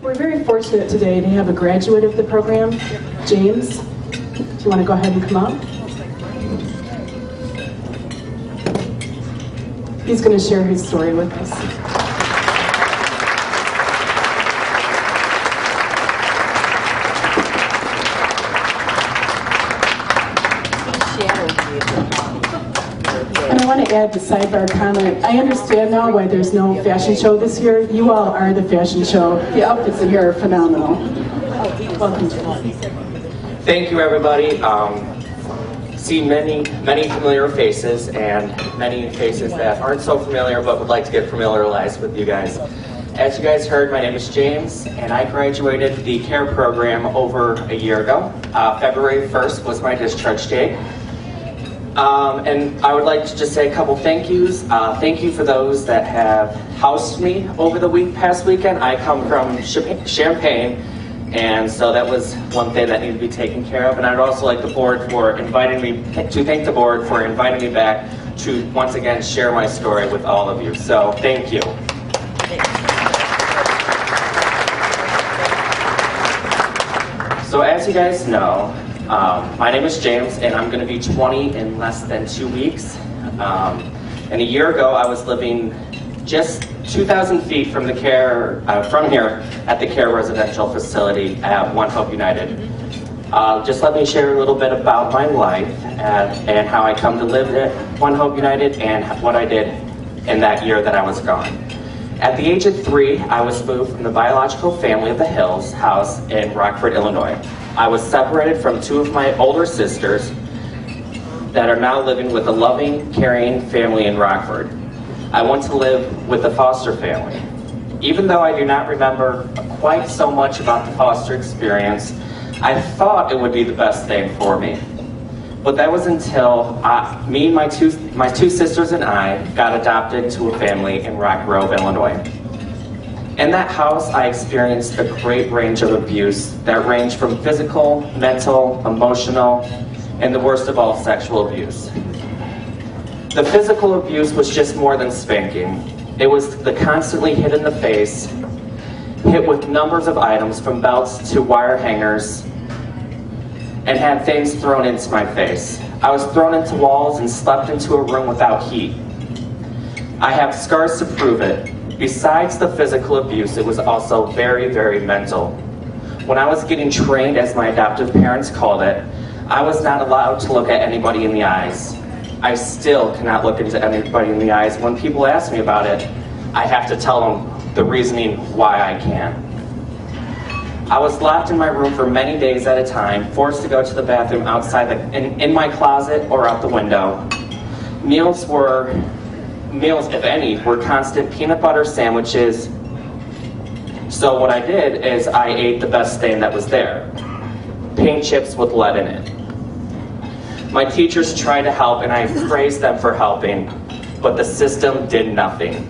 We're very fortunate today to have a graduate of the program, James. Do you want to go ahead and come up? He's going to share his story with us. And I want to add the sidebar comment. I understand now why there's no fashion show this year. You all are the fashion show. The outfits in here are phenomenal. Welcome, James. Thank you, everybody. Seen many familiar faces and many faces that aren't so familiar but would like to get familiarized with you guys. As you guys heard, my name is James, and I graduated the CARE program over a year ago. February 1st was my discharge date. And I would like to just say a couple thank yous. Thank you for those that have housed me over the past weekend. I come from Champaign, and so that was one thing that needed to be taken care of. And I'd also like the board for inviting me, to thank the board for inviting me back to once again share my story with all of you. So thank you. So as you guys know, my name is James, and I'm going to be 20 in less than 2 weeks. And a year ago, I was living just 2,000 feet from the CARE, from here at the CARE residential facility at One Hope United. Just let me share a little bit about my life and how I come to live at One Hope United and what I did in that year that I was gone. At the age of 3, I was moved from the biological family of the Hills house in Rockford, Illinois. I was separated from 2 of my older sisters that are now living with a loving, caring family in Rockford. I went to live with the foster family. Even though I do not remember quite so much about the foster experience, I thought it would be the best thing for me. But that was until me and my two sisters and I got adopted to a family in Rock Grove, Illinois. In that house, I experienced a great range of abuse that ranged from physical, mental, emotional, and the worst of all, sexual abuse. The physical abuse was just more than spanking. It was the constantly hit in the face, hit with numbers of items from belts to wire hangers, and had things thrown into my face. I was thrown into walls and slept into a room without heat. I have scars to prove it. Besides the physical abuse, it was also very, very mental. When I was getting trained, as my adoptive parents called it, I was not allowed to look at anybody in the eyes. I still cannot look into anybody in the eyes. When people ask me about it, I have to tell them the reasoning why I can't. I was locked in my room for many days at a time, forced to go to the bathroom outside in my closet or out the window. Meals, if any, were constant peanut butter sandwiches. So what I did is I ate the best thing that was there, paint chips with lead in it. My teachers tried to help, and I praised them for helping, but the system did nothing.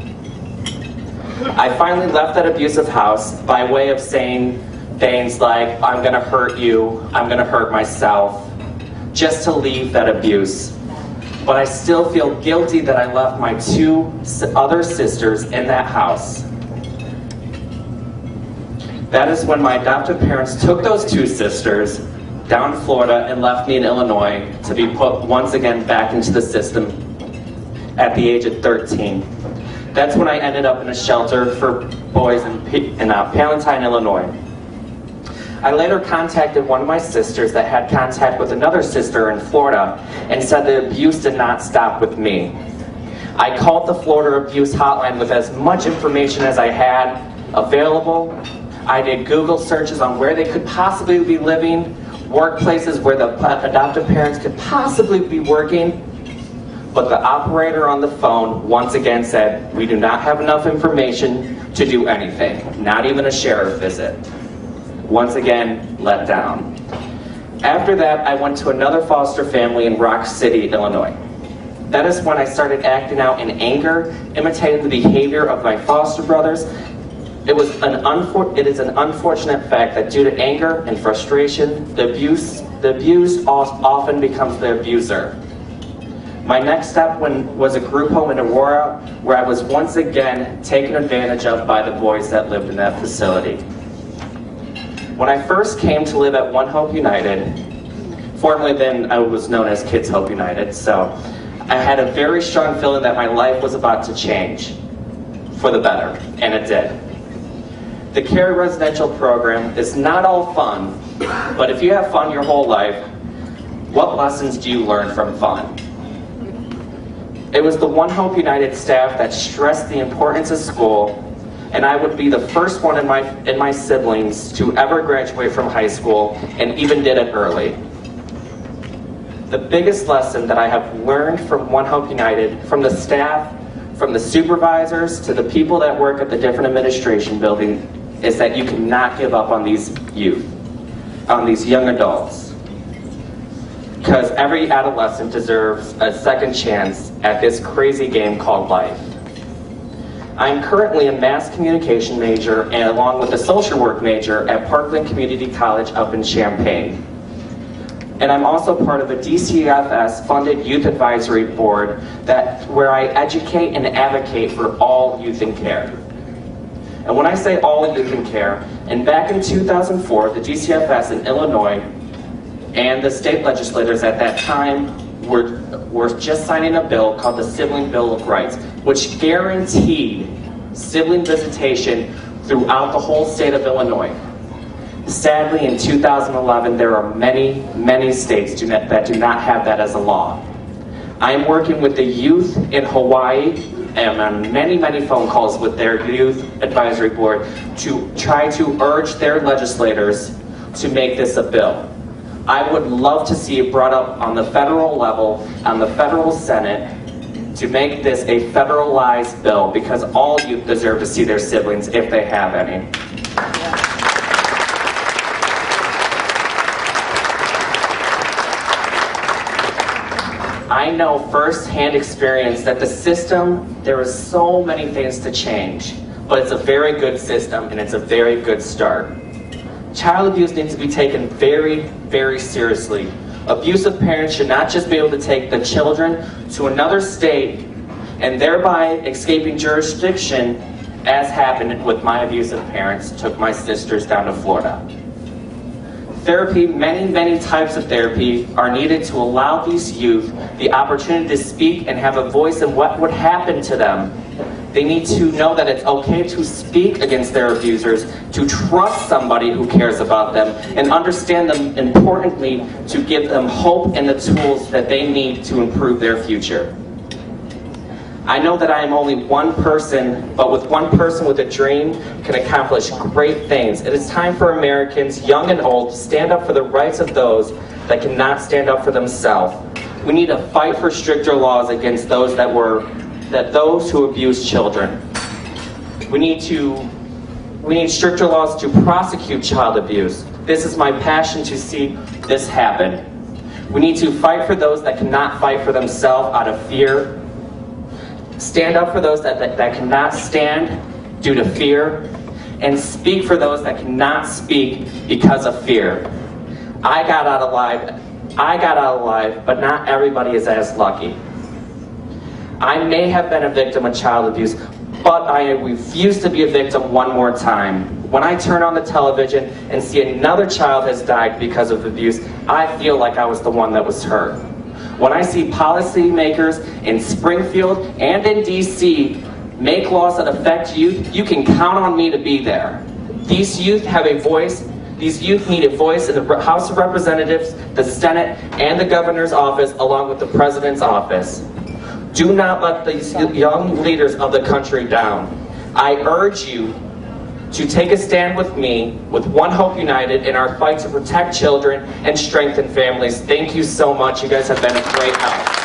I finally left that abusive house by way of saying things like, I'm gonna hurt you, I'm gonna hurt myself, just to leave that abuse. But I still feel guilty that I left my 2 other sisters in that house. That is when my adoptive parents took those 2 sisters down to Florida and left me in Illinois to be put once again back into the system at the age of 13. That's when I ended up in a shelter for boys in Palatine, Illinois. I later contacted one of my sisters that had contact with another sister in Florida and said the abuse did not stop with me. I called the Florida Abuse Hotline with as much information as I had available. I did Google searches on where they could possibly be living, workplaces where the adoptive parents could possibly be working, but the operator on the phone once again said, we do not have enough information to do anything, not even a sheriff visit. Once again, let down. After that, I went to another foster family in Rock City, Illinois. That is when I started acting out in anger, imitating the behavior of my foster brothers. It is an unfortunate fact that due to anger and frustration, the abused often becomes the abuser. My next step was a group home in Aurora, where I was once again taken advantage of by the boys that lived in that facility. When I first came to live at One Hope United, formerly then I was known as Kids Hope United, so I had a very strong feeling that my life was about to change for the better, and it did. The Cary Residential Program is not all fun, but if you have fun your whole life, what lessons do you learn from fun? It was the One Hope United staff that stressed the importance of school, and I would be the first one in my siblings to ever graduate from high school, and even did it early. The biggest lesson that I have learned from One Hope United, from the staff, from the supervisors, to the people that work at the different administration buildings, is that you cannot give up on these youth, on these young adults. Because every adolescent deserves a second chance at this crazy game called life. I'm currently a mass communication major and along with a social work major at Parkland Community College up in Champaign. And I'm also part of a DCFS funded youth advisory board where I educate and advocate for all youth in care. And when I say all youth in care, and back in 2004, the DCFS in Illinois and the state legislators at that time were just signing a bill called the Sibling Bill of Rights, which guaranteed sibling visitation throughout the whole state of Illinois. Sadly, in 2011, there are many, many states that do not have that as a law. I'm working with the youth in Hawaii and on many, many phone calls with their youth advisory board to try to urge their legislators to make this a bill. I would love to see it brought up on the federal level, on the federal Senate, to make this a federalized bill, because all youth deserve to see their siblings if they have any. I know firsthand experience that the system, there is so many things to change, but it's a very good system and it's a very good start. Child abuse needs to be taken very, very seriously. Abusive parents should not just be able to take the children to another state and thereby escaping jurisdiction, as happened with my abusive parents, took my sisters down to Florida. Therapy, many, many types of therapy are needed to allow these youth the opportunity to speak and have a voice in what would happen to them. They need to know that it's okay to speak against their abusers, to trust somebody who cares about them, and understand them, importantly, to give them hope and the tools that they need to improve their future. I know that I am only one person, but with one person with a dream can accomplish great things. It is time for Americans, young and old, to stand up for the rights of those that cannot stand up for themselves. We need to fight for stricter laws against those those who abuse children. We need stricter laws to prosecute child abuse. This is my passion to see this happen. We need to fight for those that cannot fight for themselves out of fear. Stand up for those that cannot stand due to fear, and speak for those that cannot speak because of fear. I got out alive, but not everybody is as lucky. I may have been a victim of child abuse, but I refuse to be a victim one more time. When I turn on the television and see another child has died because of abuse, I feel like I was the one that was hurt. When I see policymakers in Springfield and in DC make laws that affect youth, you can count on me to be there. These youth have a voice. These youth need a voice in the House of Representatives, the Senate, and the governor's office, along with the president's office. Do not let these young leaders of the country down. I urge you to take a stand with me, with One Hope United, in our fight to protect children and strengthen families. Thank you so much. You guys have been a great help.